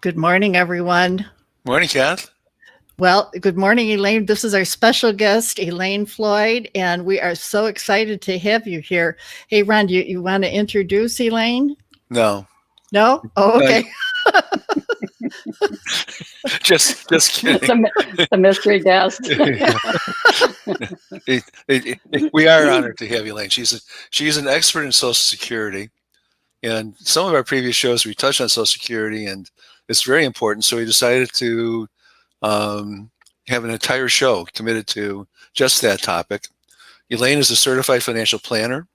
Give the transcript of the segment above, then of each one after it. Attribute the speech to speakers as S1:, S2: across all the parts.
S1: Good morning, everyone.
S2: Morning, Kath.
S1: Well, good morning, Elaine. This is our special guest, Elaine Floyd, and we are so excited to have you here. Hey, Ron, you want to introduce Elaine?
S2: No,
S1: No? Oh,
S2: no,
S1: okay.
S2: just kidding.
S3: The mystery guest.
S2: We are honored to have Elaine. She's an expert in Social Security, and some of our previous shows we touched on Social Security, and it's very important. So we decided to have an entire show committed to just that topic. Elaine is a certified financial planner.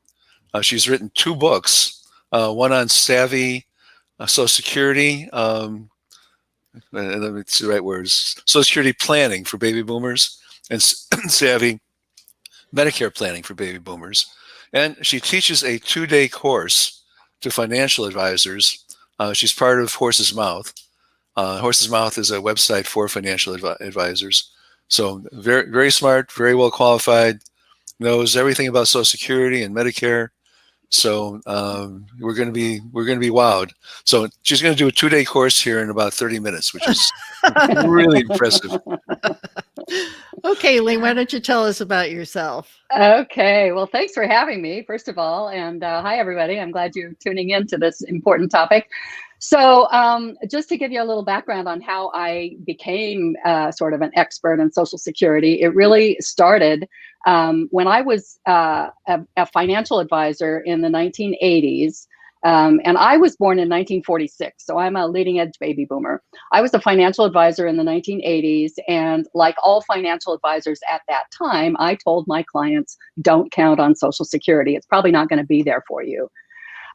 S2: She's written 2 books, one on savvy Social Security. It's the right words. Social Security planning for baby boomers and savvy Medicare planning for baby boomers. And she teaches a 2-day course to financial advisors. She's part of Horse's Mouth. Horse's Mouth is a website for financial advisors. So very, very smart, very well qualified, knows everything about Social Security and Medicare. So we're going to be wowed. So she's going to do a 2-day course here in about 30 minutes, which is really impressive.
S1: Okay, Elaine, why don't you tell us about yourself?
S3: Okay, well, thanks for having me, first of all. And hi, everybody. I'm glad you're tuning in to this important topic. So just to give you a little background on how I became sort of an expert in Social Security, it really started when I was a financial advisor in the 1980s. And I was born in 1946, so I'm a leading edge baby boomer. I was a financial advisor in the 1980s, and like all financial advisors at that time, I told my clients, don't count on Social Security. It's probably not going to be there for you.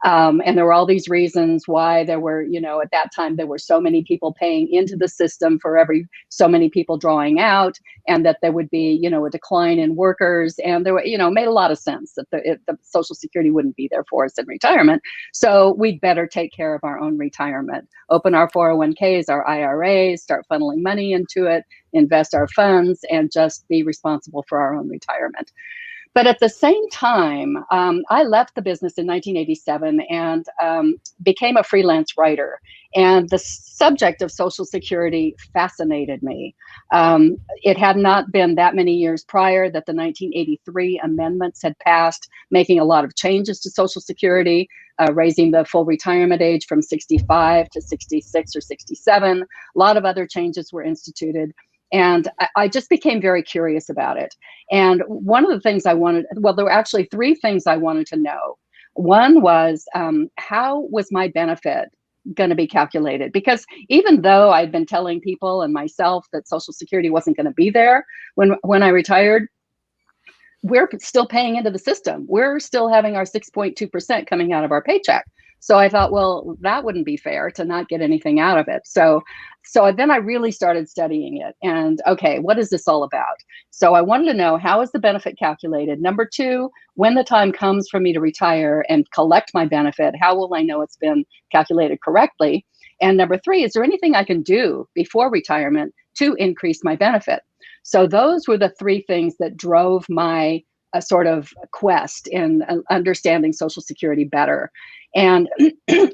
S3: And there were all these reasons why there were, at that time, there were so many people paying into the system for every so many people drawing out, and that there would be, a decline in workers. And there were, made a lot of sense that the Social Security wouldn't be there for us in retirement. So we'd better take care of our own retirement, open our 401ks, our IRAs, start funneling money into it, invest our funds, and just be responsible for our own retirement. But at the same time, I left the business in 1987 and became a freelance writer. And the subject of Social Security fascinated me. It had not been that many years prior that the 1983 amendments had passed, making a lot of changes to Social Security, raising the full retirement age from 65 to 66 or 67. A lot of other changes were instituted. And I just became very curious about it. And one of the things there were actually 3 things I wanted to know. One was, how was my benefit going to be calculated? Because even though I'd been telling people and myself that Social Security wasn't going to be there when I retired, we're still paying into the system. We're still having our 6.2% coming out of our paycheck. So I thought, well, that wouldn't be fair to not get anything out of it. So then I really started studying it. And okay, what is this all about? So I wanted to know, how is the benefit calculated? Number 2, when the time comes for me to retire and collect my benefit, how will I know it's been calculated correctly? And number 3, is there anything I can do before retirement to increase my benefit? So those were the 3 things that drove my sort of quest in understanding Social Security better. And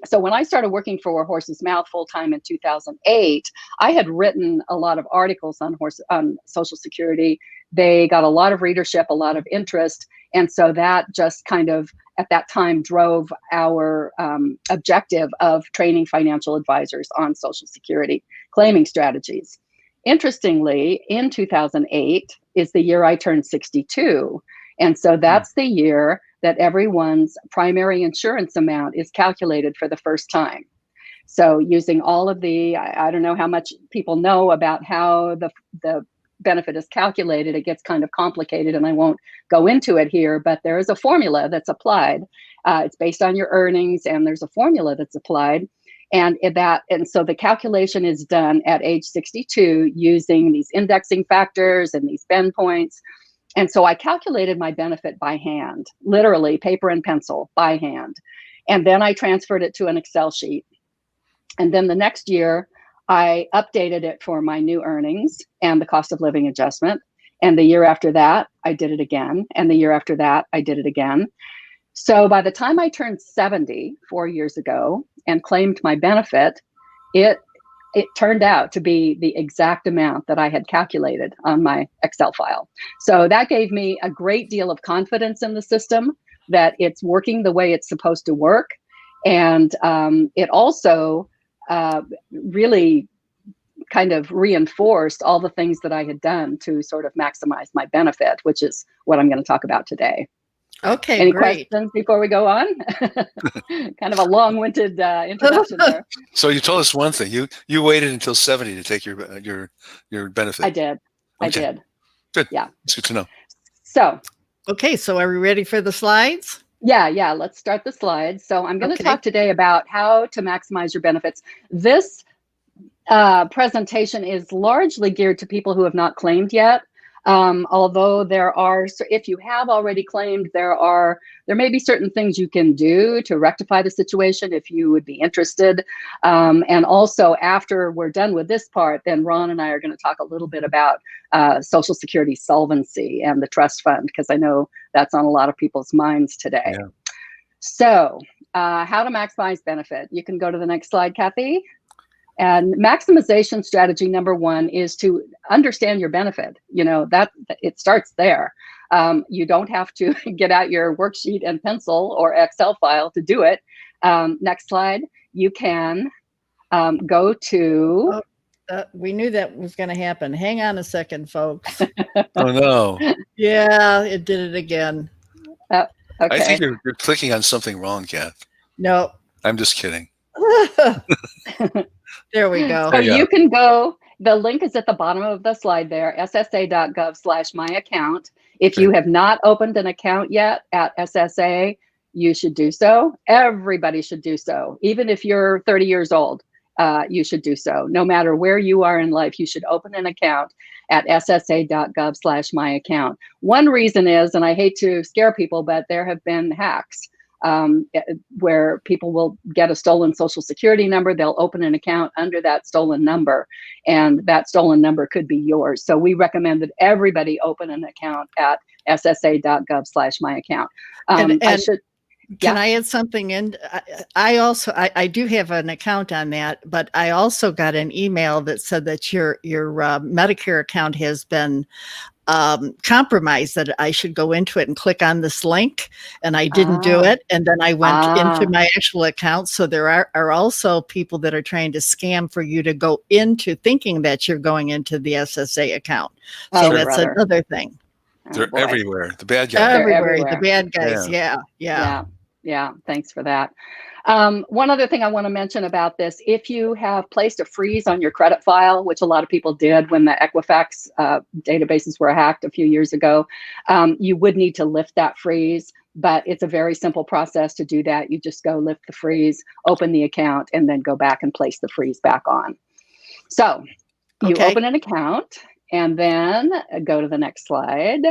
S3: so when I started working for Horse's Mouth full-time in 2008, I had written a lot of articles on Social Security. They got a lot of readership, a lot of interest. And so that just kind of, at that time, drove our objective of training financial advisors on Social Security claiming strategies. Interestingly, in 2008 is the year I turned 62. And so that's the year that everyone's primary insurance amount is calculated for the first time. So using all of I don't know how much people know about how the benefit is calculated. It gets kind of complicated, and I won't go into it here, but there is a formula that's applied. It's based on your earnings, and there's a formula that's applied. And so the calculation is done at age 62 using these indexing factors and these bend points. And so I calculated my benefit by hand, literally paper and pencil by hand. And then I transferred it to an Excel sheet. And then the next year, I updated it for my new earnings and the cost of living adjustment. And the year after that, I did it again. And the year after that, I did it again. So by the time I turned 70 4 years ago and claimed my benefit, it it turned out to be the exact amount that I had calculated on my Excel file. So that gave me a great deal of confidence in the system that it's working the way it's supposed to work. And it also really kind of reinforced all the things that I had done to sort of maximize my benefit, which is what I'm going to talk about today.
S1: Okay,
S3: Any
S1: great.
S3: questions before we go on? Kind of a long-winded introduction there.
S2: So you told us one thing. You waited until 70 to take your benefit.
S3: I did. I
S2: Okay.
S3: did.
S2: Good.
S3: Yeah.
S2: It's good to know.
S3: So,
S1: Okay, so are we ready for the slides?
S3: yeah, let's start the slides. So I'm going to
S1: Okay.
S3: talk today about how to maximize your benefits. This presentation is largely geared to people who have not claimed yet. Although there are, if you have already claimed, there may be certain things you can do to rectify the situation if you would be interested. And also, after we're done with this part, then Ron and I are going to talk a little bit about Social Security solvency and the trust fund, because I know that's on a lot of people's minds today.
S2: Yeah.
S3: So how to maximize benefit. You can go to the next slide, Kathy. And maximization strategy number one is to understand your benefit. You know, that it starts there. You don't have to get out your worksheet and pencil or Excel file to do it. Next slide. You can go to.
S1: We knew that was going to happen. Hang on a second, folks.
S2: Oh no.
S1: Yeah, it did it again.
S3: Okay.
S2: I think you're clicking on something wrong, Kath.
S1: No.
S2: I'm just kidding.
S1: There we go.
S3: So you can go, the link is at the bottom of the slide there, ssa.gov/myaccount. If you have not opened an account yet at SSA, you should do so. Everybody should do so. Even if you're 30 years old, you should do so. No matter where you are in life, you should open an account at ssa.gov/myaccount. One reason is, and I hate to scare people, but there have been hacks. Where people will get a stolen Social Security number, they'll open an account under that stolen number, and that stolen number could be yours. So we recommend that everybody open an account at ssa.gov/myaccount.
S1: Can I add something in? I do have an account on that, but I also got an email that said that your Medicare account has been compromised, that I should go into it and click on this link, and I didn't do it. And then I went into my actual account. So there are also people that are trying to scam for you to go into thinking that you're going into the SSA account. So that's another thing.
S2: They're everywhere. The bad guys.
S1: Everywhere. The bad guys.
S3: Yeah. Thanks for that. One other thing I want to mention about this, if you have placed a freeze on your credit file, which a lot of people did when the Equifax databases were hacked a few years ago, you would need to lift that freeze, but it's a very simple process to do that. You just go lift the freeze, open the account, and then go back and place the freeze back on. So you open an account and then go to the next slide.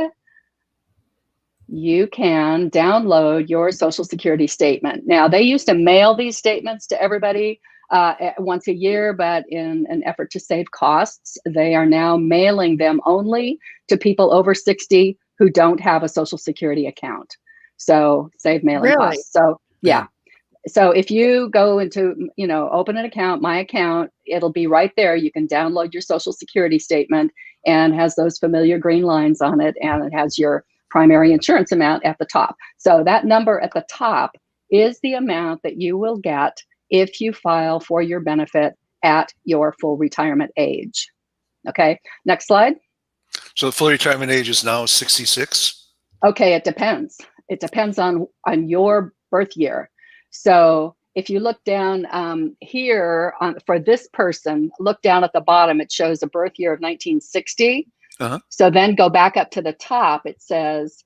S3: You can download your Social Security statement. Now, they used to mail these statements to everybody once a year, but in an effort to save costs, they are now mailing them only to people over 60 who don't have a Social Security account. So save mailing costs. So yeah. So if you go into, open an account, my account, it'll be right there. You can download your Social Security statement, and has those familiar green lines on it, and it has your primary insurance amount at the top. So that number at the top is the amount that you will get if you file for your benefit at your full retirement age. Okay, next slide.
S2: So the full retirement age is now 66?
S3: Okay, it depends. It depends on your birth year. So if you look down here for this person, look down at the bottom, it shows a birth year of 1960. So then go back up to the top. It says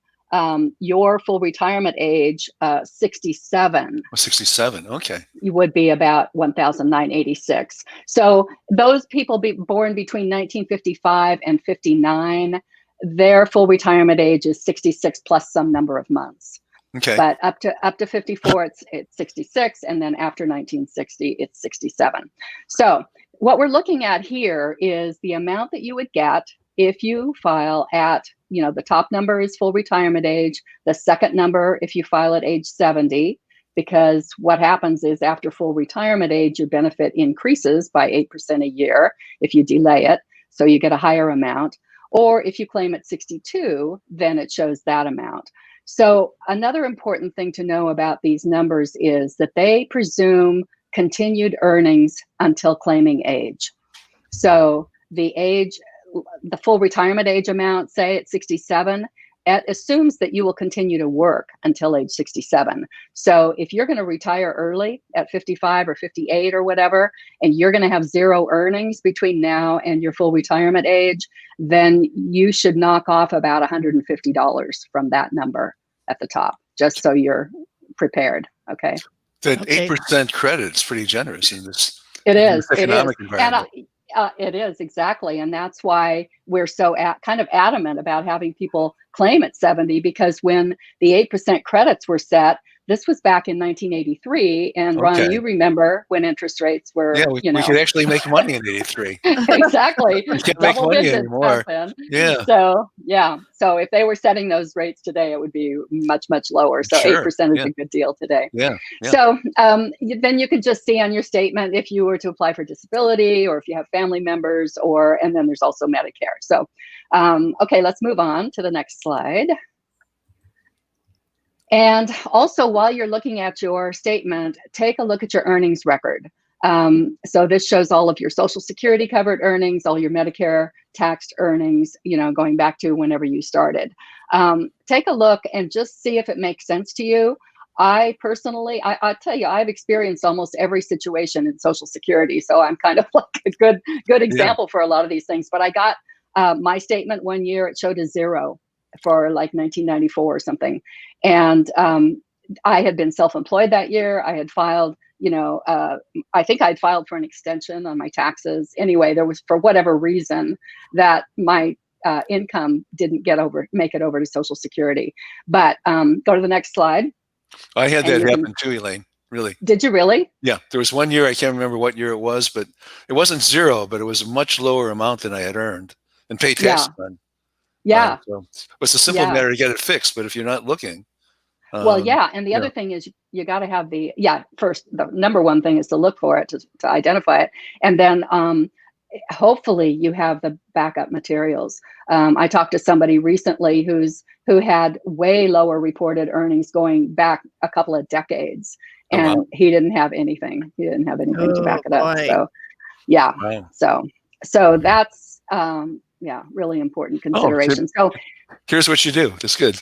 S3: your full retirement age, 67.
S2: 67. Okay.
S3: You would be about 1,986. So those people born between 1955 and 59, their full retirement age is 66 plus some number of months.
S2: Okay.
S3: But up to 54, it's 66, and then after 1960, it's 67. So what we're looking at here is the amount that you would get if you file at, the top number is full retirement age. The second number, if you file at age 70, because what happens is after full retirement age, your benefit increases by 8% a year if you delay it. So you get a higher amount. Or if you claim at 62, then it shows that amount. So another important thing to know about these numbers is that they presume continued earnings until claiming age. So the full retirement age amount, say at 67, it assumes that you will continue to work until age 67. So if you're going to retire early at 55 or 58 or whatever, and you're going to have zero earnings between now and your full retirement age, then you should knock off about $150 from that number at the top, just so you're prepared. Okay.
S2: That
S1: Okay.
S2: 8% credit is pretty generous in this
S3: It is.
S2: economic
S3: It is.
S2: environment.
S3: It is, exactly. And that's why we're so kind of adamant about having people claim at 70, because when the 8% credits were set, this was back in 1983. And Ron,
S2: Okay.
S3: you remember when interest rates were,
S2: Yeah, we could actually make money in 83.
S3: exactly.
S2: We can't make
S3: Double
S2: money
S3: digits
S2: anymore.
S3: back then.
S2: Yeah.
S3: So, yeah. So if they were setting those rates today, it would be much, much lower. So
S2: Sure.
S3: 8% is
S2: Yeah.
S3: a good deal today.
S2: Yeah. Yeah.
S3: So then you could just see on your statement if you were to apply for disability, or if you have family members, and then there's also Medicare. So, okay, let's move on to the next slide. And also, while you're looking at your statement, take a look at your earnings record. So this shows all of your Social Security covered earnings, all your Medicare taxed earnings, going back to whenever you started. Take a look and just see if it makes sense to you. I personally, I tell you, I've experienced almost every situation in Social Security, so I'm kind of like a good example for a lot of these things. But I got my statement one year; it showed a 0 for like 1994 or something, and I had been self-employed that year. I had filed, I think I'd filed for an extension on my taxes. Anyway, there was, for whatever reason, that my income didn't make it over to Social Security. But go to the next slide.
S2: I had that happen too, Elaine. Really.
S3: Did you really?
S2: Yeah. There was one year, I can't remember what year it was, but it wasn't 0, but it was a much lower amount than I had earned and paid taxes on.
S3: Yeah.
S2: So it's a simple matter to get it fixed, but if you're not looking.
S3: Well, yeah. And the other thing is you got to have first, the number one thing is to look for it, to identify it. And then hopefully you have the backup materials. I talked to somebody recently who had way lower reported earnings going back a couple of decades, and he didn't have anything. He didn't have anything to back it up.
S1: Boy.
S3: So, yeah.
S2: Wow.
S3: So that's really important consideration. So
S2: here's what you do. That's good.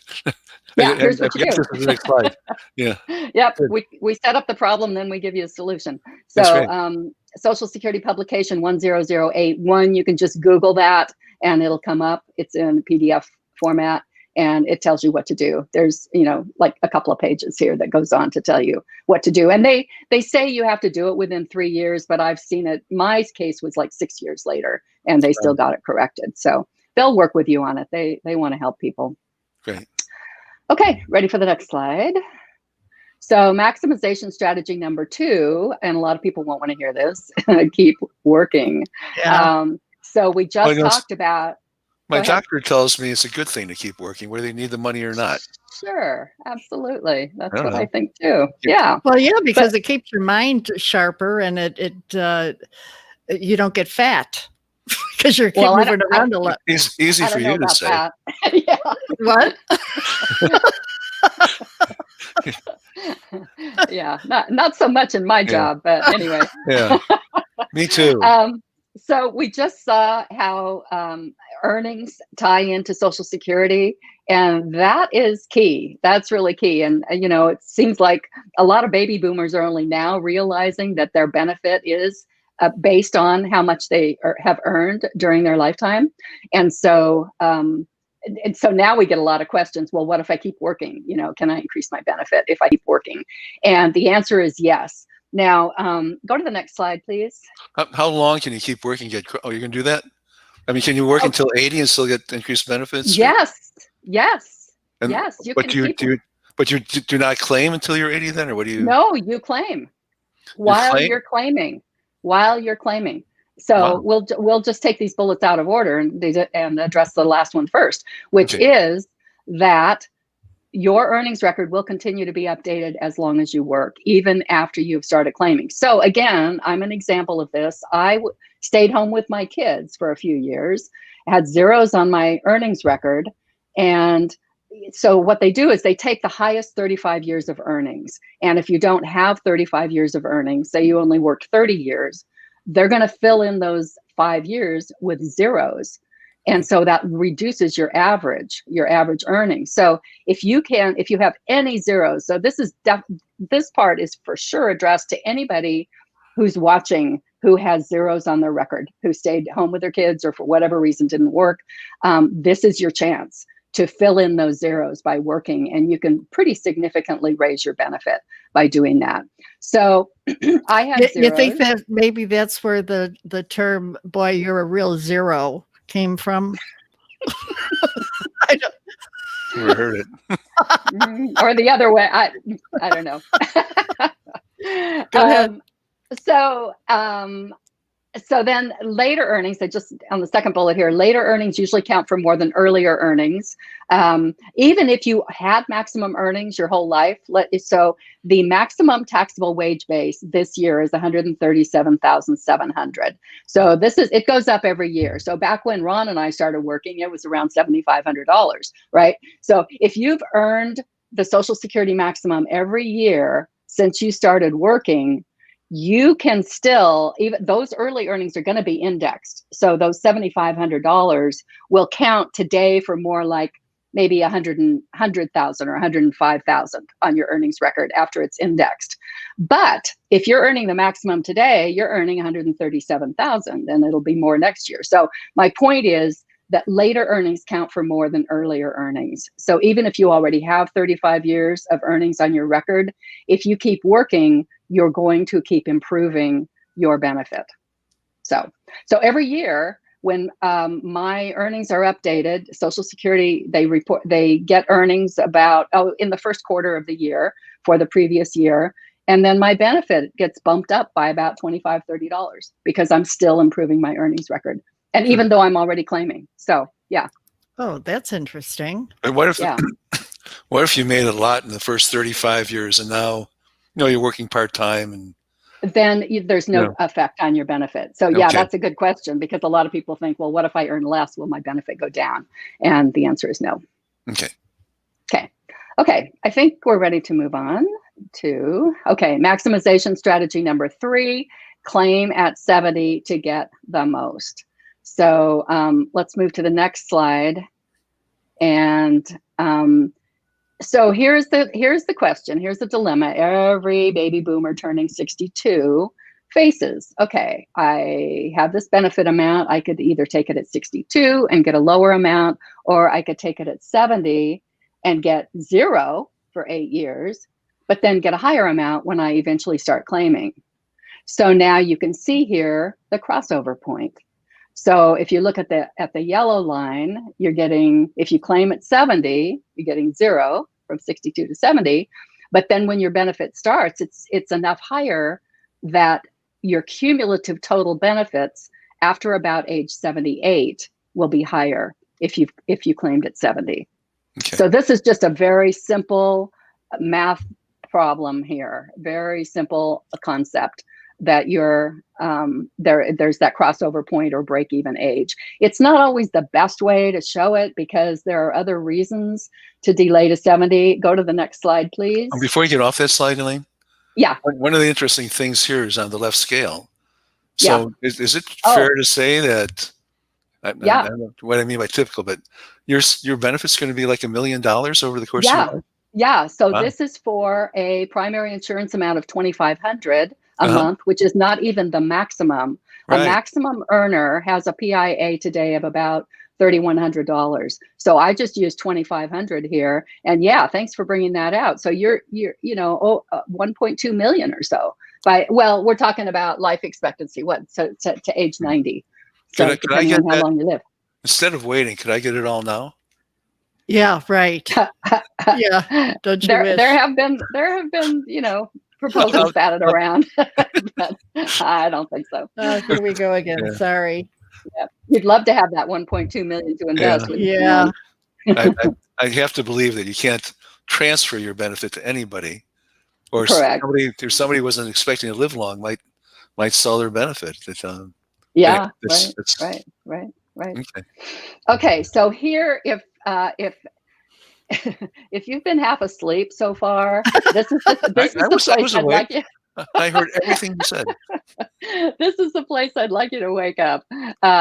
S3: Yeah, here's what you do.
S2: The next slide. Yeah.
S3: Yep. We set up the problem, then we give you a solution. So
S2: right.
S3: Social Security publication 10081, you can just Google that and it'll come up. It's in PDF format and it tells you what to do. There's, like a couple of pages here that goes on to tell you what to do. And they say you have to do it within 3 years, but I've seen it. My case was like 6 years later and they still got it corrected. So they'll work with you on it. They want to help people.
S2: Great.
S3: Okay, ready for the next slide. So maximization strategy number 2, and a lot of people won't want to hear this, keep working.
S1: Yeah.
S3: So we just talked about.
S2: My doctor tells me it's a good thing to keep working, whether you need the money or not.
S3: Sure, absolutely. That's what I think too. Yeah.
S1: Well, yeah, because it keeps your mind sharper and it you don't get fat. Because you're moving around a lot.
S2: It's easy for you to say.
S3: Yeah.
S1: What?
S3: Yeah, not so much in my job, but anyway.
S2: Yeah, me too.
S3: So we just saw how earnings tie into Social Security, and that is key. That's really key. And it seems like a lot of baby boomers are only now realizing that their benefit is based on how much they have earned during their lifetime. And so now we get a lot of questions. Well, what if I keep working? Can I increase my benefit if I keep working? And the answer is yes. Now, go to the next slide, please.
S2: How long can you keep working? You're going to do that? I mean, can you work until 80 and still get increased benefits?
S3: Yes.
S2: And,
S3: yes.
S2: But you do not claim until you're 80 then, or what do you?
S3: No, you claim while you're claiming. So we'll just take these bullets out of order and address the last one first, which is that your earnings record will continue to be updated as long as you work, even after you've started claiming. So again, I'm an example of this. I stayed home with my kids for a few years, had zeros on my earnings record. And so what they do is they take the highest 35 years of earnings. And if you don't have 35 years of earnings, say you only worked 30 years, they're going to fill in those 5 years with zeros. And so that reduces your average earnings. So if you have any zeros, so this part is for sure addressed to anybody who's watching, who has zeros on their record, who stayed home with their kids or for whatever reason didn't work. This is your chance to fill in those zeros by working, and you can pretty significantly raise your benefit by doing that. So I have zeros.
S1: You think that maybe that's where the term, boy, you're a real zero came from?
S2: I don't. Never heard it.
S3: Or the other way. I don't know.
S1: Go ahead.
S3: So then later earnings, just on the second bullet here, later earnings usually count for more than earlier earnings. Even if you had maximum earnings your whole life. So the maximum taxable wage base this year is $137,700. So it goes up every year. So back when Ron and I started working, it was around $7,500, right? So if you've earned the Social Security maximum every year since you started working, you can still, even those early earnings are going to be indexed. So those $7,500 will count today for more like maybe 100,000 or 105,000 on your earnings record after it's indexed. But if you're earning the maximum today, you're earning 137,000, and it'll be more next year. So my point is that later earnings count for more than earlier earnings. So even if you already have 35 years of earnings on your record, if you keep working, you're going to keep improving your benefit. So every year when my earnings are updated, Social Security, they get earnings about, in the first quarter of the year for the previous year. And then my benefit gets bumped up by about $25, $30 because I'm still improving my earnings record. And even though I'm already claiming. So, yeah.
S1: Oh, that's interesting.
S2: But what if you made a lot in the first 35 years and now, you're working part-time and
S3: then there's no effect on your benefit. So yeah, that's a good question, because a lot of people think, well, what if I earn less? Will my benefit go down? And the answer is no.
S2: Okay.
S3: I think we're ready to move on to, maximization strategy number 3, claim at 70 to get the most. So let's move to the next slide. And so here's the question. Here's the dilemma every baby boomer turning 62 faces. Okay, I have this benefit amount. I could either take it at 62 and get a lower amount, or I could take it at 70 and get 0 for 8 years, but then get a higher amount when I eventually start claiming. So now you can see here the crossover point. So if you look at the yellow line, you're getting, if you claim at 70, you're getting 0 from 62 to 70. But then when your benefit starts, it's enough higher that your cumulative total benefits after about age 78 will be higher if you claimed at 70. Okay. So this is just a very simple math problem here, very simple concept. That you're there's that crossover point or break even age. It's not always the best way to show it because there are other reasons to delay to 70. Go to the next slide, please.
S2: Before you get off that slide, Elaine.
S3: Yeah.
S2: One of the interesting things here is on the left scale. So is it fair to say that? I don't know what I mean by typical, but your benefit's going to be like $1 million over the course of your life?
S3: Yeah. So this is for a primary insurance amount of $2,500 a month, which is not even the maximum. Right. A maximum earner has a PIA today of about $3,100. So I just used $2,500 here. And thanks for bringing that out. So you're 1.2 million or so. We're talking about life expectancy, to age 90. So depending on how long you live.
S2: Instead of waiting, could I get it all now?
S1: Yeah, right. Yeah. Don't you wish?
S3: There have been, proposals batted around, but I don't think so.
S1: Here we go again. Yeah. Sorry.
S3: Yeah. You'd love to have that 1.2 million to invest.
S1: Yeah.
S2: I have to believe that you can't transfer your benefit to anybody, or
S3: Correct.
S2: somebody wasn't expecting to live long might sell their benefit.
S3: Yeah.
S2: That's
S3: Right.
S2: okay.
S3: Okay. So here, if if you've been half asleep so far, this is the
S2: I
S3: place
S2: was
S3: I'd
S2: awake.
S3: like you.
S2: I heard everything you said.
S3: This is the place I'd like you to wake up.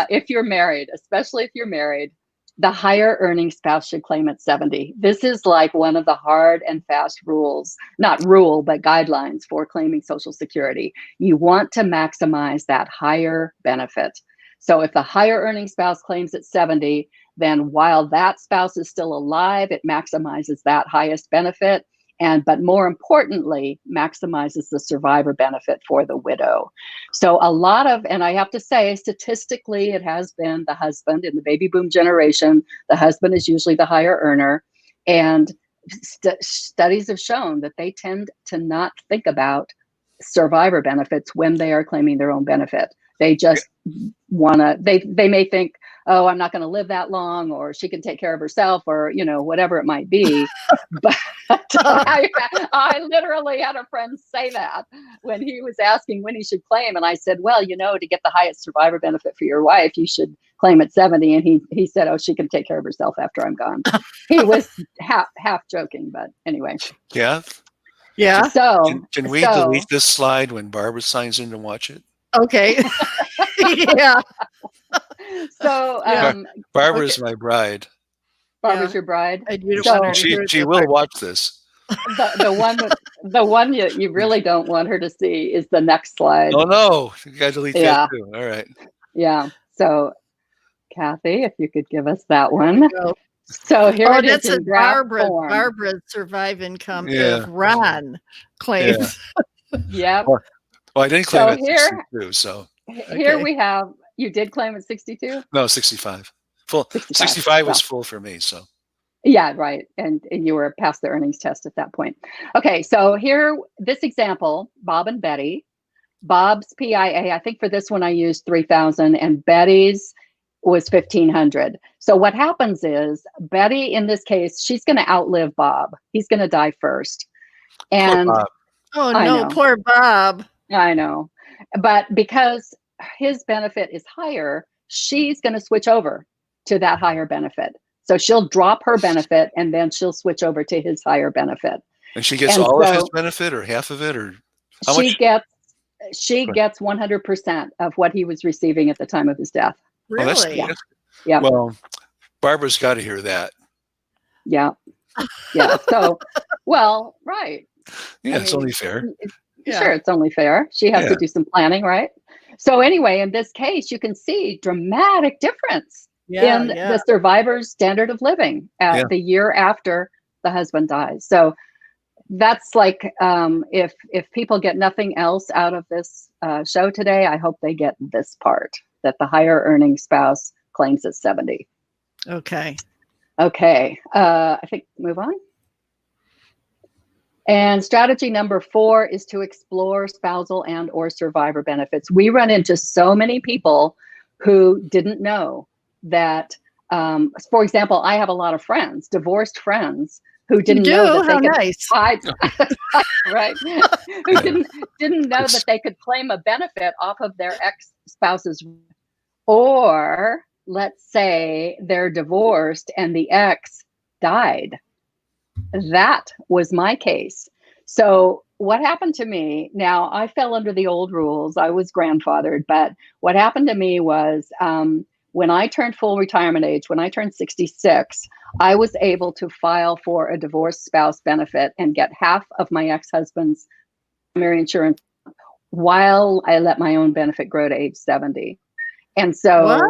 S3: If you're married, especially if you're married, the higher earning spouse should claim at 70. This is like one of the hard and fast rules, not rule, but guidelines for claiming Social Security. You want to maximize that higher benefit. So if the higher earning spouse claims at 70, then while that spouse is still alive, it maximizes that highest benefit. But more importantly, maximizes the survivor benefit for the widow. So a lot of, and I have to say, statistically, it has been the husband in the baby boom generation. The husband is usually the higher earner. And studies have shown that they tend to not think about survivor benefits when they are claiming their own benefit. They just want to, they may think, oh, I'm not going to live that long, or she can take care of herself, or, whatever it might be. But I literally had a friend say that when he was asking when he should claim. And I said, well, to get the highest survivor benefit for your wife, you should claim at 70. And he said, oh, she can take care of herself after I'm gone. He was half joking, but anyway.
S2: Yeah.
S1: Yeah.
S3: So
S2: can we delete this slide when Barbara signs in to watch it?
S1: Okay. Yeah.
S3: So
S2: Barbara's my bride.
S3: Barbara's your bride.
S1: And you don't want her to
S2: She will watch this.
S3: The one you really don't want her to see is the next slide.
S2: Oh no, you got to delete that too. All right.
S3: Yeah. So, Kathy, if you could give us that one. So here it is in draft form.
S1: Barbara's survive income if Ron claims.
S3: Yeah.
S2: Well, I didn't claim at 62, so.
S3: Here we have, you did claim at 62?
S2: No, 65. Full. 65 was full for me, so.
S3: Yeah, right. And you were past the earnings test at that point. Okay, so here, this example, Bob and Betty. Bob's PIA, I think for this one I used 3,000, and Betty's was 1,500. So what happens is Betty, in this case, she's going to outlive Bob. He's going to die first. And
S2: poor Bob.
S1: Oh no, poor Bob.
S3: I know. But because his benefit is higher, she's going to switch over to that higher benefit. So she'll drop her benefit and then she'll switch over to his higher benefit.
S2: And she gets all of his benefit, or half of it, or how much?
S3: She gets 100% of what he was receiving at the time of his death.
S1: Really?
S3: Yeah.
S2: Well, Barbara's got to hear that.
S3: Yeah. Yeah. So, well, right.
S2: Yeah, it's only fair.
S3: Sure, it's only fair. She has to do some planning, right? So anyway, in this case, you can see dramatic difference in the survivor's standard of living at the year after the husband dies. So that's like, if people get nothing else out of this show today, I hope they get this part, that the higher earning spouse claims at 70.
S1: Okay.
S3: I think move on. And strategy number 4 is to explore spousal and or survivor benefits. We run into so many people who didn't know that, for example, I have a lot of friends, divorced friends, who didn't know that they could right? Who didn't know that they could claim a benefit off of their ex-spouse's, or let's say they're divorced and the ex died. That was my case. So what happened to me, now I fell under the old rules. I was grandfathered, but what happened to me was when I turned full retirement age, when I turned 66, I was able to file for a divorced spouse benefit and get half of my ex-husband's primary insurance while I let my own benefit grow to age 70. And so,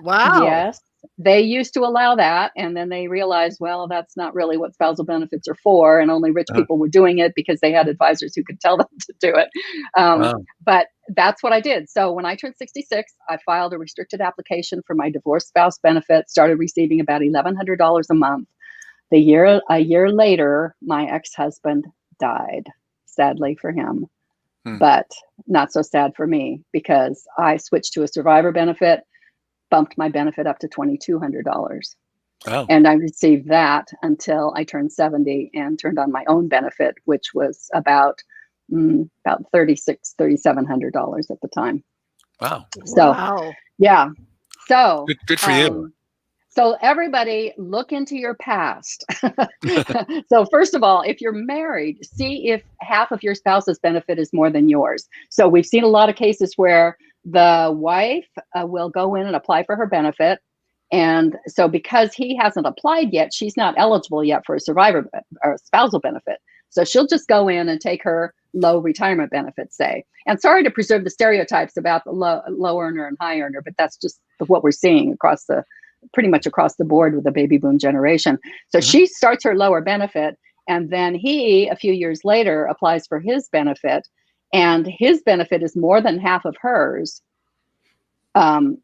S3: yes, they used to allow that. And then they realized, well, that's not really what spousal benefits are for. And only rich people were doing it because they had advisors who could tell them to do it. But that's what I did. So when I turned 66, I filed a restricted application for my divorced spouse benefit, started receiving about $1,100 a month. A year later, my ex-husband died, sadly for him. But not so sad for me, because I switched to a survivor benefit, bumped my benefit up to $2,200.
S2: Oh,
S3: And I received that until I turned 70 and turned on my own benefit, which was about $3,700 at the time.
S2: wow.
S3: So,
S1: Wow.
S3: yeah. So,
S2: Good for you.
S3: So everybody look into your past. So first of all, if you're married, see if half of your spouse's benefit is more than yours. So we've seen a lot of cases where the wife will go in and apply for her benefit. And so because he hasn't applied yet, she's not eligible yet for a survivor or spousal benefit. So she'll just go in and take her low retirement benefit, say. And sorry to preserve the stereotypes about the low earner and high earner, but that's just what we're seeing pretty much across the board with the baby boom generation. So she starts her lower benefit, and then he, a few years later, applies for his benefit, and his benefit is more than half of hers. Her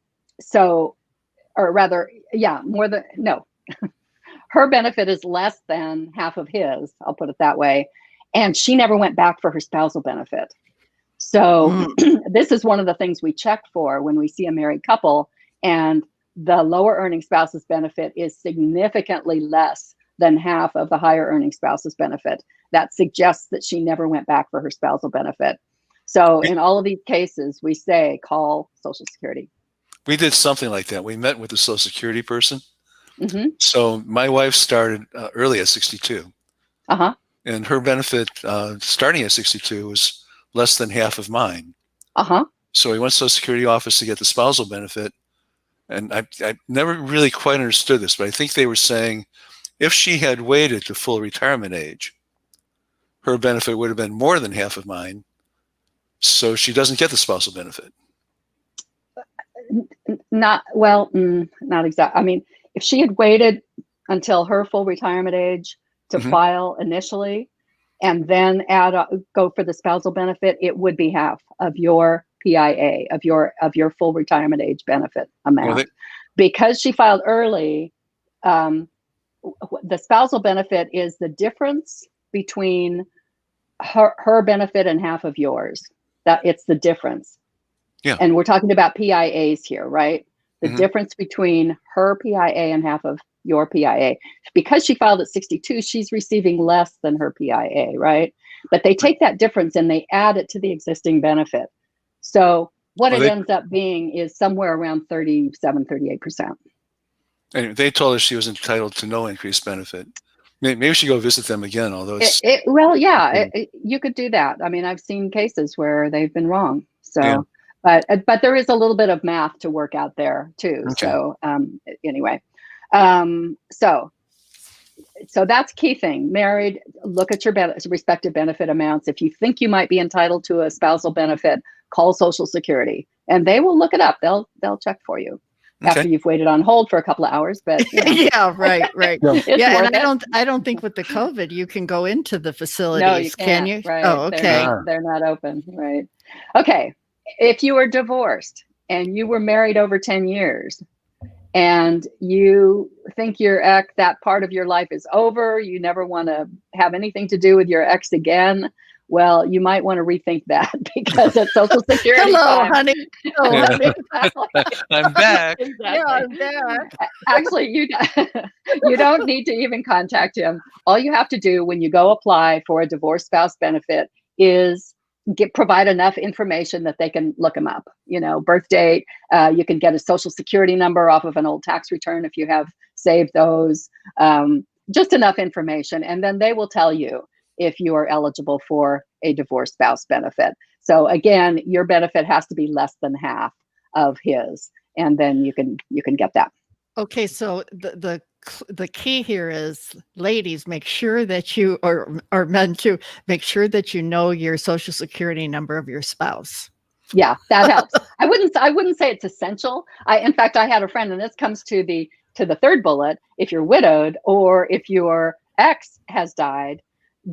S3: benefit is less than half of his, I'll put it that way. And she never went back for her spousal benefit. So this is one of the things we check for when we see a married couple, and the lower earning spouse's benefit is significantly less than half of the higher earning spouse's benefit. That suggests that she never went back for her spousal benefit. So in all of these cases, we say, call Social Security.
S2: We did something like that. We met with the Social Security person.
S3: Mm-hmm.
S2: So my wife started early at 62.
S3: Uh-huh.
S2: And her benefit starting at 62 was less than half of mine.
S3: Uh-huh.
S2: So we went to the Social Security office to get the spousal benefit. And I never really quite understood this, but I think they were saying if she had waited to full retirement age, her benefit would have been more than half of mine. So she doesn't get the spousal benefit.
S3: Not exactly. I mean, if she had waited until her full retirement age to file initially, and then go for the spousal benefit, it would be half of your PIA, of your full retirement age benefit amount. Because she filed early, the spousal benefit is the difference between her benefit and half of yours. That it's the difference.
S2: Yeah.
S3: And we're talking about PIAs here, right? The difference between her PIA and half of your PIA. Because she filed at 62, she's receiving less than her PIA, right? But they take that difference and they add it to the existing benefit. So what ends up being is somewhere around 37, 38%.
S2: And they told us she was entitled to no increased benefit. Maybe we should go visit them again, although it's...
S3: you could do that. I mean, I've seen cases where they've been wrong. So, but there is a little bit of math to work out there too. Okay. So anyway, so that's key thing. Married, look at your respective benefit amounts. If you think you might be entitled to a spousal benefit, call Social Security, and they will look it up. They'll check for you. After you've waited on hold for a couple of hours, but you know.
S1: Yeah, right.
S3: Yeah,
S1: and I don't think with the COVID you can go into the facilities.
S3: No, you can't,
S1: can you?
S3: Right.
S1: Oh, okay.
S3: They're not open, right? Okay. If you were divorced and you were married over 10 years and you think your ex, that part of your life is over, you never want to have anything to do with your ex again, well, you might want to rethink that because at Social Security
S1: Hello,
S3: time,
S1: honey. Hello, honey.
S2: I'm back.
S3: Exactly.
S1: Yeah, I'm back.
S3: Actually, you don't need to even contact him. All you have to do when you go apply for a divorced spouse benefit is provide enough information that they can look him up. You know, birth date. You can get a Social Security number off of an old tax return if you have saved those. Just enough information, and then they will tell you if you are eligible for a divorced spouse benefit. So again, your benefit has to be less than half of his, and then you can get that.
S1: Okay, so the key here is, ladies, make sure that you or men too, make sure that you know your Social Security number of your spouse.
S3: Yeah, that helps. I wouldn't say it's essential. In fact, I had a friend, and this comes to the third bullet. If you're widowed or if your ex has died,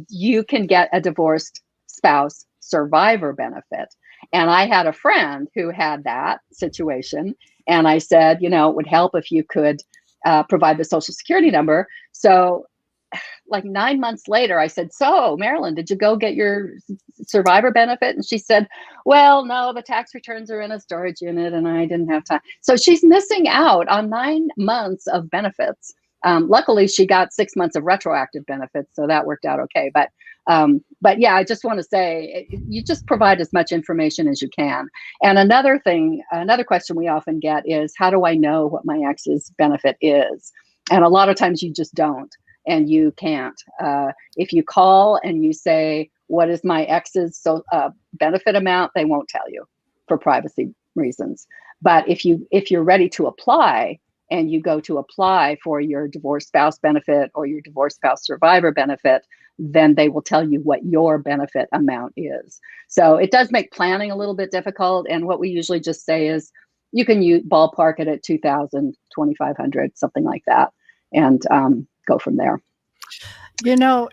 S3: you can get a divorced spouse survivor benefit. And I had a friend who had that situation. And I said, it would help if you could provide the Social Security number. So like 9 months later, I said, so Marilyn, did you go get your survivor benefit? And she said, well, no, the tax returns are in a storage unit and I didn't have time. So she's missing out on 9 months of benefits Luckily, she got 6 months of retroactive benefits, so that worked out okay. But yeah, I just want to say you just provide as much information as you can. And another question we often get is, how do I know what my ex's benefit is? And a lot of times you just don't, and you can't. If you call and you say, what is my ex's benefit amount, they won't tell you for privacy reasons. But if you're ready to apply, and you go to apply for your divorced spouse benefit or your divorced spouse survivor benefit, then they will tell you what your benefit amount is. So it does make planning a little bit difficult. And what we usually just say is, you can ballpark it at $2,000, $2,500, something like that, and go from there.
S1: Now,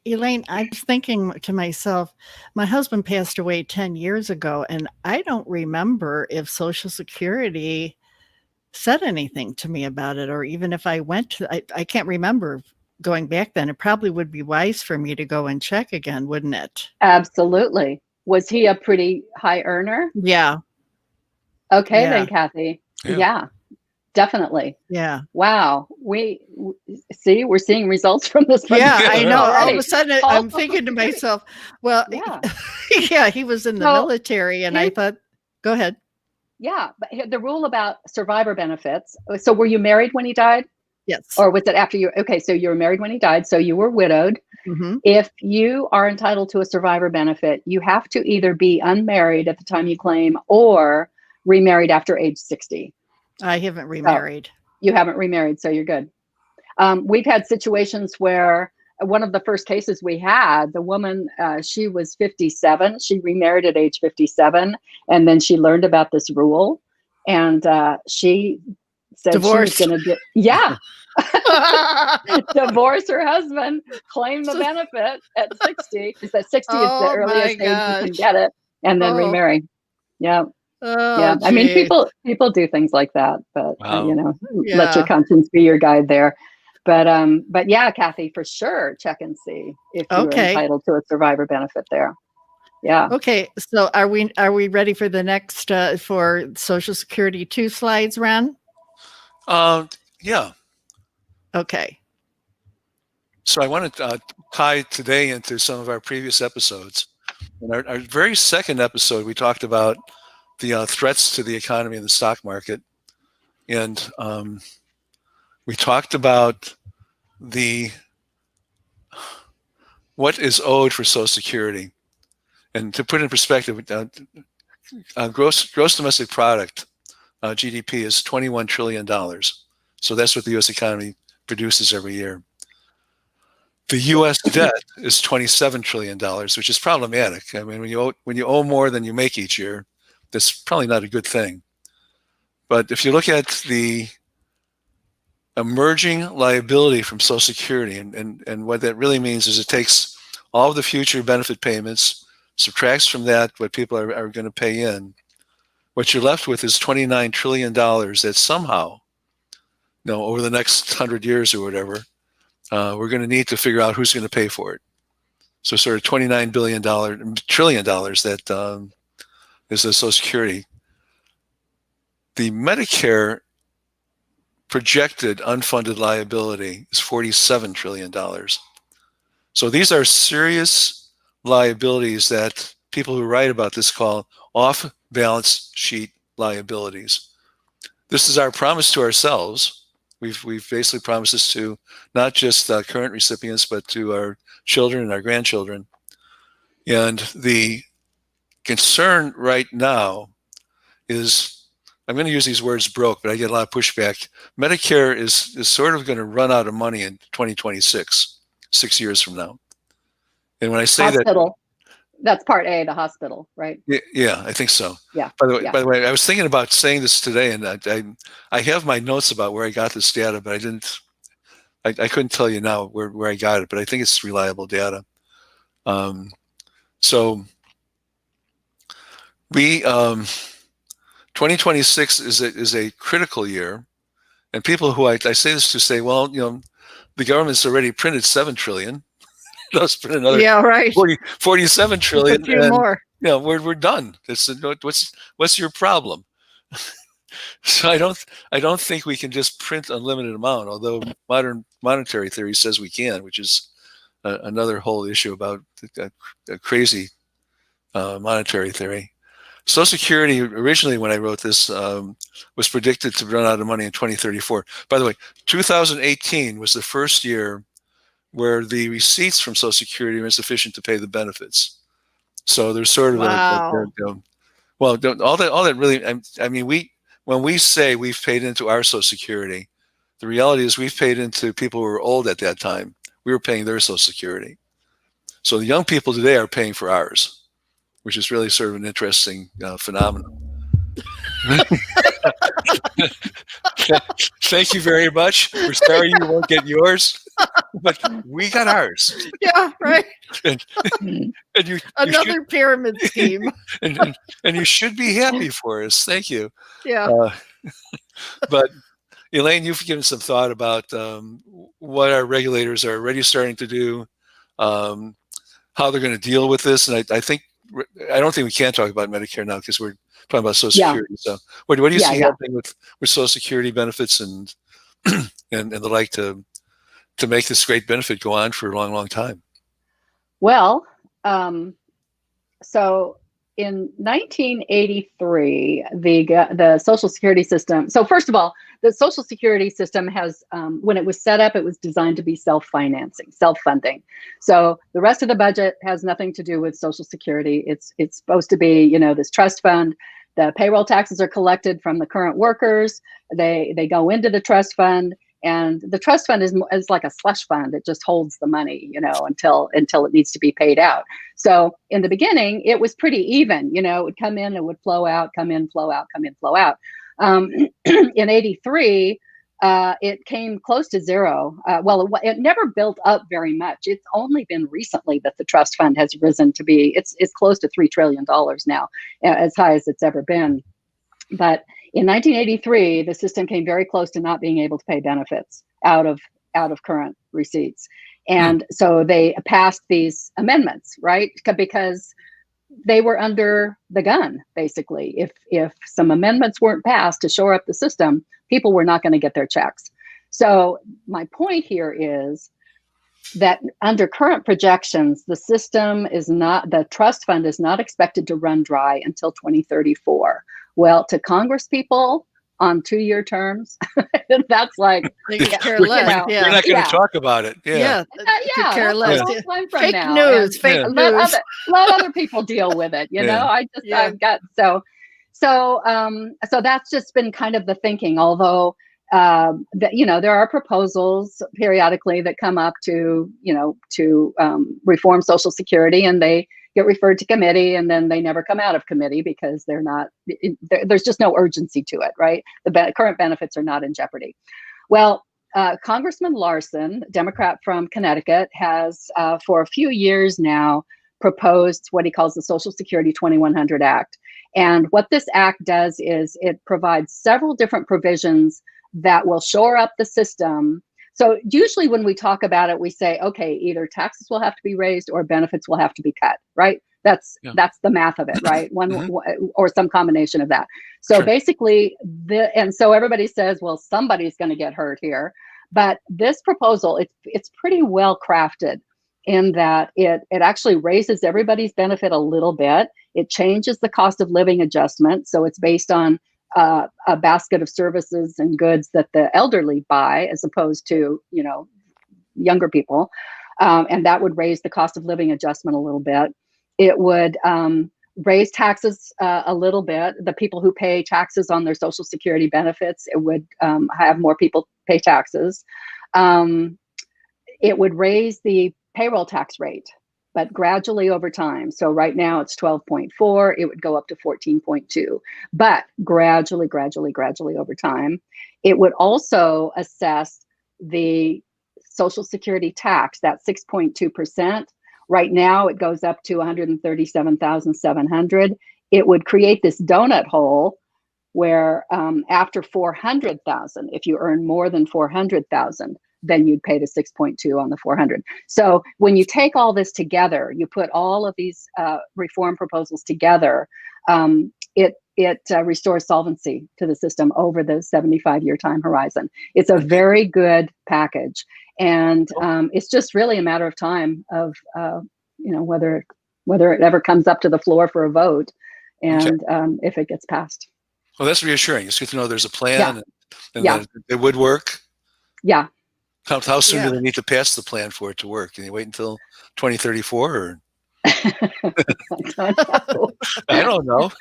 S1: Elaine, I was thinking to myself, my husband passed away 10 years ago, and I don't remember if Social Security said anything to me about it, or even if I went to, I can't remember going back then. It probably would be wise for me to go and check again, wouldn't it?
S3: Absolutely. Was he a pretty high earner?
S1: Yeah.
S3: Okay,
S1: Yeah.
S3: then, Kathy. Yeah, definitely.
S1: Yeah.
S3: Wow. We're seeing results from this.
S1: Yeah, I know.
S3: Already.
S1: All of a sudden, I'm thinking to myself, well, yeah, he was in the military, and I thought, go ahead.
S3: Yeah, but the rule about survivor benefits. So were you married when he died?
S1: Yes.
S3: Or was it after you? Okay, so you were married when he died, so you were widowed.
S1: Mm-hmm.
S3: If you are entitled to a survivor benefit, you have to either be unmarried at the time you claim or remarried after age 60.
S1: I haven't remarried.
S3: You haven't remarried, so you're good. We've had situations where one of the first cases we had, the woman, she was 57. She remarried at age 57, and then she learned about this rule, and she said
S1: divorce.
S3: She was going to divorce her husband, claim the benefit at 60. She said 60 is the earliest age you can get it, and then remarry. Yeah. Yeah.
S1: Geez.
S3: I mean, people do things like that, but
S1: Yeah.
S3: Let your conscience be your guide there. But yeah, Kathy, for sure, check and see if you're entitled to a survivor benefit there. Yeah.
S1: Okay. So are we ready for the next for Social Security 2 slides, Ron?
S2: Yeah.
S1: Okay.
S2: So I want to tie today into some of our previous episodes. In our very second episode, we talked about the threats to the economy and the stock market, and we talked about what is owed for Social Security. And to put it in perspective, gross domestic product, GDP, is $21 trillion. So that's what the U.S. economy produces every year. The U.S. debt is $27 trillion, which is problematic. I mean, when you owe more than you make each year, that's probably not a good thing. But if you look at the emerging liability from Social Security, and what that really means is it takes all of the future benefit payments, subtracts from that what people are going to pay in. What you're left with is $29 trillion that somehow, over the next 100 years or whatever, we're going to need to figure out who's going to pay for it. So sort of $29 trillion that is the Social Security. The Medicare projected unfunded liability is $47 trillion. So these are serious liabilities that people who write about this call off-balance sheet liabilities. This is our promise to ourselves. We've basically promised this to not just current recipients, but to our children and our grandchildren. And the concern right now is, I'm going to use these words broke, but I get a lot of pushback. Medicare is sort of going to run out of money in 2026, 6 years from now. And when I say
S3: hospital, that's part A, the hospital, right?
S2: Yeah, I think so.
S3: Yeah.
S2: By the way, I was thinking about saying this today, and I have my notes about where I got this data, but I couldn't tell you now where I got it, but I think it's reliable data. So we 2026 is a critical year, and people who I say this to say, well, the government's already printed $7 trillion. Let's print another 47 trillion.
S1: A few more.
S2: We're done. What's your problem? So I don't think we can just print unlimited amount, although modern monetary theory says we can, which is another whole issue about a crazy monetary theory. Social Security originally, when I wrote this, was predicted to run out of money in 2034. By the way, 2018 was the first year where the receipts from Social Security are insufficient to pay the benefits. So there's sort of all that really. I mean, when we say we've paid into our Social Security, the reality is we've paid into people who were old at that time. We were paying their Social Security. So the young people today are paying for ours, which is really sort of an interesting phenomenon. Thank you very much. We're sorry you won't get yours, but we got ours.
S1: Yeah, right.
S2: And you
S1: Another
S2: should,
S1: pyramid scheme.
S2: and you should be happy for us. Thank you.
S1: Yeah.
S2: But Elaine, you've given some thought about what our regulators are already starting to do, how they're going to deal with this, and I don't think we can talk about Medicare now because we're talking about Social Security. So, what do you see happening with Social Security benefits and and the like to make this great benefit go on for a long, long time?
S3: Well, so in 1983, the Social Security system. So first of all, the Social Security system has, when it was set up, it was designed to be self-financing, self-funding. So the rest of the budget has nothing to do with Social Security. It's supposed to be, this trust fund. The payroll taxes are collected from the current workers. They go into the trust fund. And the trust fund is like a slush fund. It just holds the money, until it needs to be paid out. So in the beginning, it was pretty even. It would come in, it would flow out, come in, flow out, come in, flow out. In 83, it came close to zero. It never built up very much. It's only been recently that the trust fund has risen to be. It's close to $3 trillion now, as high as it's ever been. But in 1983, the system came very close to not being able to pay benefits out of current receipts. And so they passed these amendments, right? Because they were under the gun, basically. If some amendments weren't passed to shore up the system, people were not going to get their checks. So my point here is that under current projections, the trust fund is not expected to run dry until 2034. Well, to Congress people on 2-year terms, that's like,
S1: They could care less.
S2: We're not going to talk about it.
S1: Yeah. Could care less. Fake
S3: now.
S1: news. Fake news.
S3: Let other people deal with it. I've got so that's just been kind of the thinking. Although there are proposals periodically that come up to reform Social Security, and they get referred to committee, and then they never come out of committee because there's just no urgency to it, right? The current benefits are not in jeopardy. Well, Congressman Larson, Democrat from Connecticut, has for a few years now proposed what he calls the Social Security 2100 Act. And what this act does is it provides several different provisions that will shore up the system. So usually when we talk about it, we say, okay, either taxes will have to be raised or benefits will have to be cut, right? That's the math of it, right? One or some combination of that. So basically, and so everybody says, well, somebody's going to get hurt here. But this proposal, it's pretty well crafted in that it actually raises everybody's benefit a little bit. It changes the cost of living adjustment. So it's based on a basket of services and goods that the elderly buy as opposed to, younger people. And that would raise the cost of living adjustment a little bit. It would raise taxes a little bit. The people who pay taxes on their Social Security benefits, it would have more people pay taxes. It would raise the payroll tax rate, but gradually over time. So right now it's 12.4, it would go up to 14.2, but gradually over time. It would also assess the Social Security tax, that 6.2%. Right now it goes up to $137,700. It would create this donut hole where after 400,000, if you earn more than 400,000, then you'd pay the 6.2 on the 400. So when you take all this together, you put all of these reform proposals together, it restores solvency to the system over the 75-year time horizon. It's a very good package, and it's just really a matter of time of whether it ever comes up to the floor for a vote, and if it gets passed.
S2: Well, that's reassuring. It's good to know there's a plan,
S3: Yeah.
S2: and
S3: Yeah.
S2: that it would work.
S3: Yeah.
S2: How soon do they need to pass the plan for it to work? Can you wait until 2034? Or?
S3: I don't know.
S2: I don't know.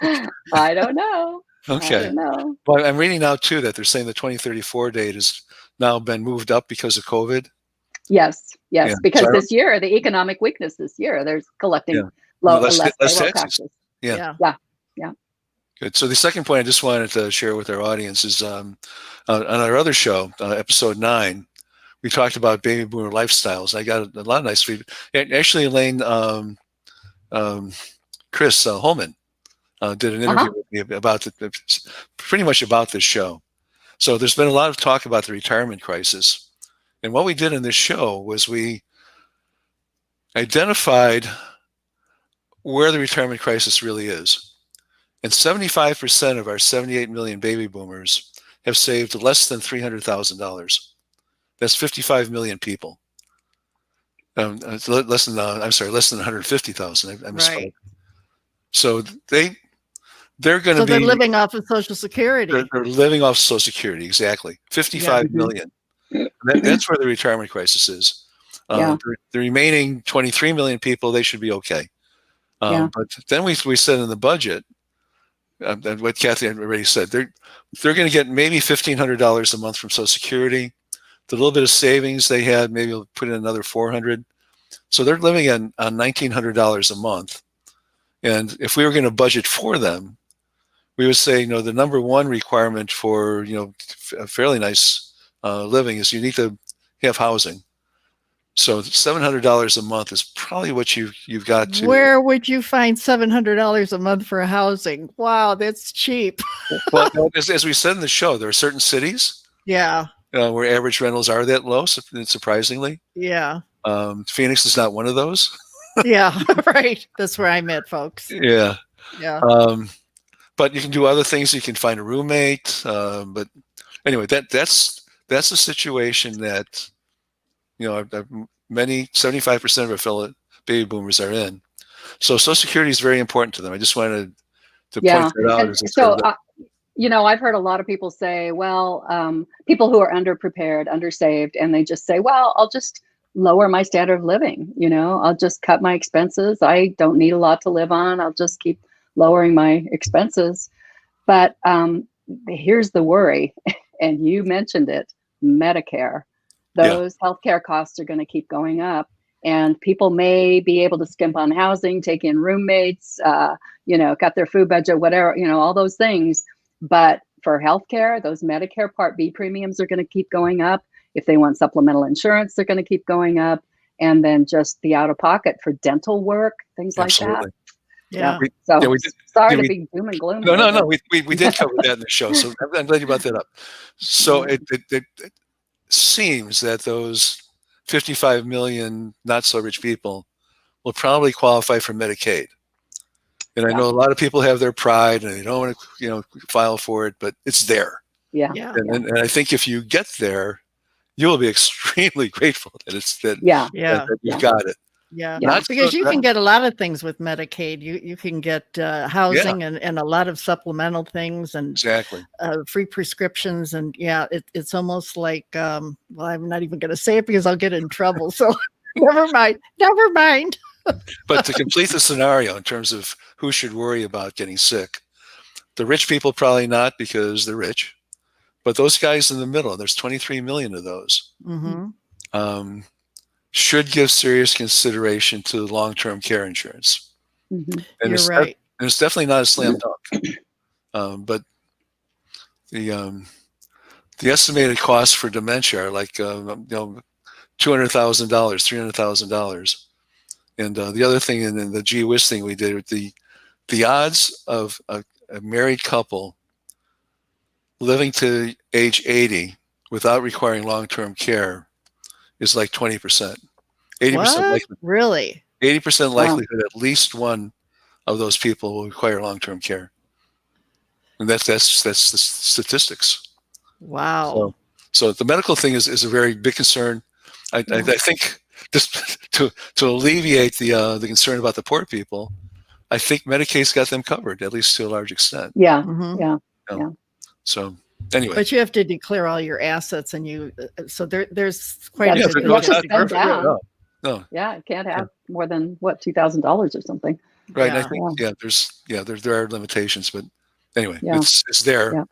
S3: I don't know.
S2: Okay.
S3: I don't know.
S2: Well, I'm reading now too that they're saying the 2034 date has now been moved up because of COVID.
S3: Yes,
S2: Yeah.
S3: because
S2: So
S3: this year, the economic weakness this year, there's collecting
S2: less
S3: payroll
S2: taxes.
S3: taxes.
S2: Yeah. Good. So the second point I just wanted to share with our audience is on our other show, episode 9, we talked about baby boomer lifestyles. I got a lot of nice feedback. Actually, Elaine, Chris Holman did an interview with me about pretty much about this show. So there's been a lot of talk about the retirement crisis. And what we did in this show was we identified where the retirement crisis really is. And 75% of our 78 million baby boomers have saved less than $300,000. That's 55 million people. Less than 150,000. I misspoke.
S1: Right.
S2: So they're going to be.
S1: So they're living off of Social Security.
S2: They're living off Social Security, exactly. 55 million. That's where the retirement crisis is. The remaining 23 million people, they should be okay. But then we said in the budget, what Kathy already said, they're going to get maybe $1,500 a month from Social Security. The little bit of savings they had, maybe we'll put in another $400. So they're living on $1,900 a month. And if we were going to budget for them, we would say, the number one requirement for, a fairly nice living is you need to have housing. So $700 a month is probably what you've got to.
S1: Where would you find $700 a month for housing? Wow, that's cheap.
S2: Well, as we said in the show, there are certain cities.
S1: Yeah.
S2: Where average rentals are that low, surprisingly.
S1: Yeah.
S2: Phoenix is not one of those.
S1: Yeah, right. That's where I'm at, folks.
S2: Yeah.
S1: Yeah.
S2: But you can do other things. You can find a roommate. But anyway, that's a situation that, 75% of our fellow baby boomers are in. So Social Security is very important to them. I just wanted to point that out.
S3: I've heard a lot of people say, well, people who are underprepared, undersaved, and they just say, well, I'll just lower my standard of living. I'll just cut my expenses. I don't need a lot to live on. I'll just keep lowering my expenses. But here's the worry, and you mentioned it, Medicare. Those healthcare costs are going to keep going up, and people may be able to skimp on housing, take in roommates, cut their food budget, whatever, all those things. But for healthcare, those Medicare Part B premiums are going to keep going up. If they want supplemental insurance, they're going to keep going up. And then just the out of pocket for dental work, things like that.
S1: Yeah.
S3: Sorry to be doom and gloom.
S2: No. We did cover that in the show. So I'm glad you brought that up. So it seems that those 55 million not so rich people will probably qualify for Medicaid. And I know a lot of people have their pride and they don't want to, file for it, but it's there.
S3: Yeah.
S2: And I think if you get there, you will be extremely grateful that you've got it.
S1: Yeah. Because you can get a lot of things with Medicaid. You can get housing and a lot of supplemental things and free prescriptions. And it's almost like, I'm not even going to say it because I'll get in trouble. So never mind.
S2: But to complete the scenario in terms of who should worry about getting sick, the rich people probably not because they're rich, but those guys in the middle, there's 23 million of those, should give serious consideration to long-term care insurance.
S1: Mm-hmm.
S2: And
S1: You're right.
S2: And it's definitely not a slam dunk. But the estimated costs for dementia are like $200,000, $300,000. And the other thing, and the gee whiz thing we did, the odds of a married couple living to age 80 without requiring long-term care is like 20%. 80% likely.
S1: Really?
S2: 80% likelihood at least one of those people will require long-term care. And that's the statistics.
S1: Wow.
S2: So the medical thing is a very big concern. I think just to alleviate the concern about the poor people, I think Medicaid's got them covered, at least to a large extent.
S3: Yeah.
S1: Mhm.
S3: Yeah.
S2: You know. So anyway,
S1: But you have to declare all your assets, and so there's quite
S3: Yeah,
S1: a bit.
S3: you have to
S1: that
S3: spend
S1: go
S3: down.
S1: through.
S2: no,
S3: Yeah. It can't have more than what, $2,000 or something.
S2: right.
S1: Yeah.
S2: I think there are limitations, but anyway,
S3: Yeah.
S2: it's there.
S3: Yeah.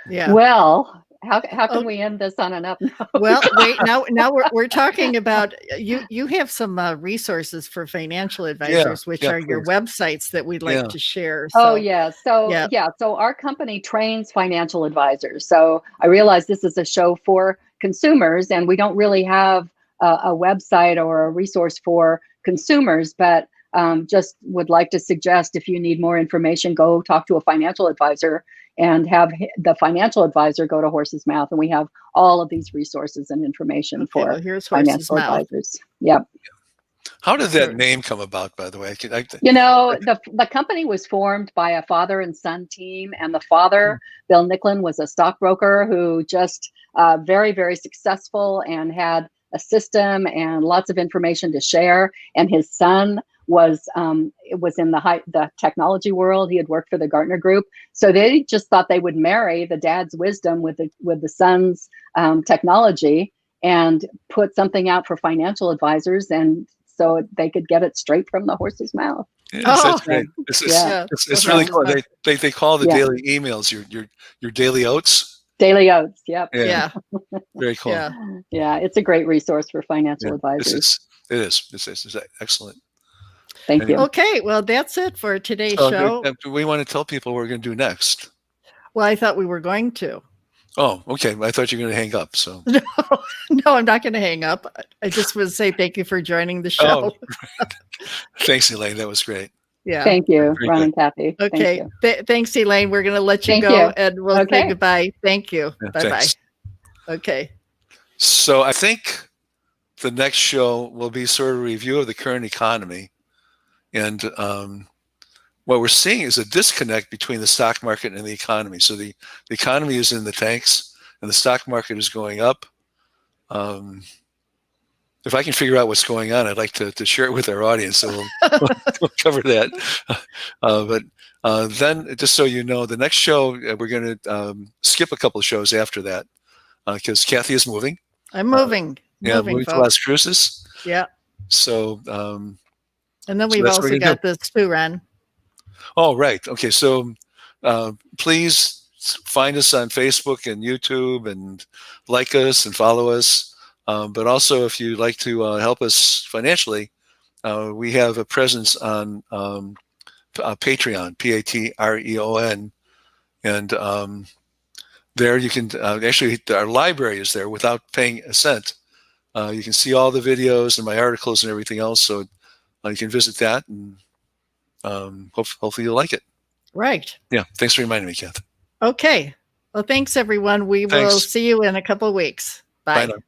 S1: Yeah.
S3: Well, how can
S1: Oh.
S3: we end this on an up note?
S1: Well, wait. Now we're talking about you. You have some resources for financial advisors, which
S2: yeah,
S1: are your
S2: please.
S1: websites that we'd like
S2: Yeah.
S1: to share.
S3: Oh,
S1: So,
S3: yeah. So,
S1: yeah.
S3: yeah. So our company trains financial advisors. So I realize this is a show for consumers, and we don't really have a website or a resource for consumers, but just would like to suggest, if you need more information, go talk to a financial advisor and have the financial advisor go to Horse's Mouth. And we have all of these resources and information
S1: Okay,
S3: for
S1: well, here's Horse's
S3: financial
S1: Mouth.
S3: advisors. Yep.
S2: How did
S1: Sure.
S2: that name come about, by the way?
S3: You know, the company was formed by a father and son team, and the father, Bill Nicklin, was a stockbroker who just very, very successful and had a system and lots of information to share. And his son was in the technology world. He had worked for the Gartner Group, so they just thought they would marry the dad's wisdom with the son's technology and put something out for financial advisors, and so they could get it straight from the horse's mouth.
S2: Yes,
S1: Oh.
S2: that's great. It's really
S1: Okay.
S2: cool. They call the
S3: Yeah.
S2: daily emails your daily oats.
S3: Daily Oats. Yep.
S1: Yeah.
S2: Very cool.
S1: Yeah.
S3: Yeah, it's a great resource for financial
S2: Yeah,
S3: advisors.
S2: it is. It's excellent.
S3: Thank you.
S1: Okay. Well, that's it for today's
S2: So,
S1: show.
S2: do we want to tell people what we're going to do next?
S1: Well, I thought we were going to.
S2: Oh, okay. I thought you were going to hang up. So,
S1: No, I'm not going to hang up. I just want to say thank you for joining the show.
S2: thanks, Elaine. That was great.
S1: Yeah.
S3: Thank you,
S2: Very
S3: Ron
S2: good.
S3: and Kathy.
S1: Okay.
S3: Thank you.
S1: Thanks, Elaine. We're going to let you
S3: Thank
S1: go,
S3: you.
S1: and we'll
S3: Okay.
S1: say goodbye. Thank you.
S2: Yeah,
S1: Bye-bye.
S2: thanks.
S1: Okay.
S2: So I think the next show will be sort of a review of the current economy. And what we're seeing is a disconnect between the stock market and the economy. So the economy is in the tanks and the stock market is going up. If I can figure out what's going on, I'd like to share it with our audience. So we'll cover that. But then, just so you know, the next show, we're going to skip a couple of shows after that because Kathy is moving.
S1: I'm moving.
S2: Moving to
S1: folks.
S2: Las Cruces.
S1: Yeah.
S2: So,
S1: And then
S2: So
S1: we've
S2: that's what
S1: also
S2: we
S1: got this too, Ron.
S2: oh, right. Okay. So please find us on Facebook and YouTube and like us and follow us. But also, if you'd like to help us financially, we have a presence on Patreon, Patreon. And there you can actually, our library is there without paying a cent. You can see all the videos and my articles and everything else. So you can visit that, and hopefully you'll like it.
S1: Right.
S2: Yeah. Thanks for reminding me, Kath.
S1: Okay. Well, thanks, everyone. We will
S2: Thanks.
S1: see you in a couple of weeks. Bye.
S2: Bye now.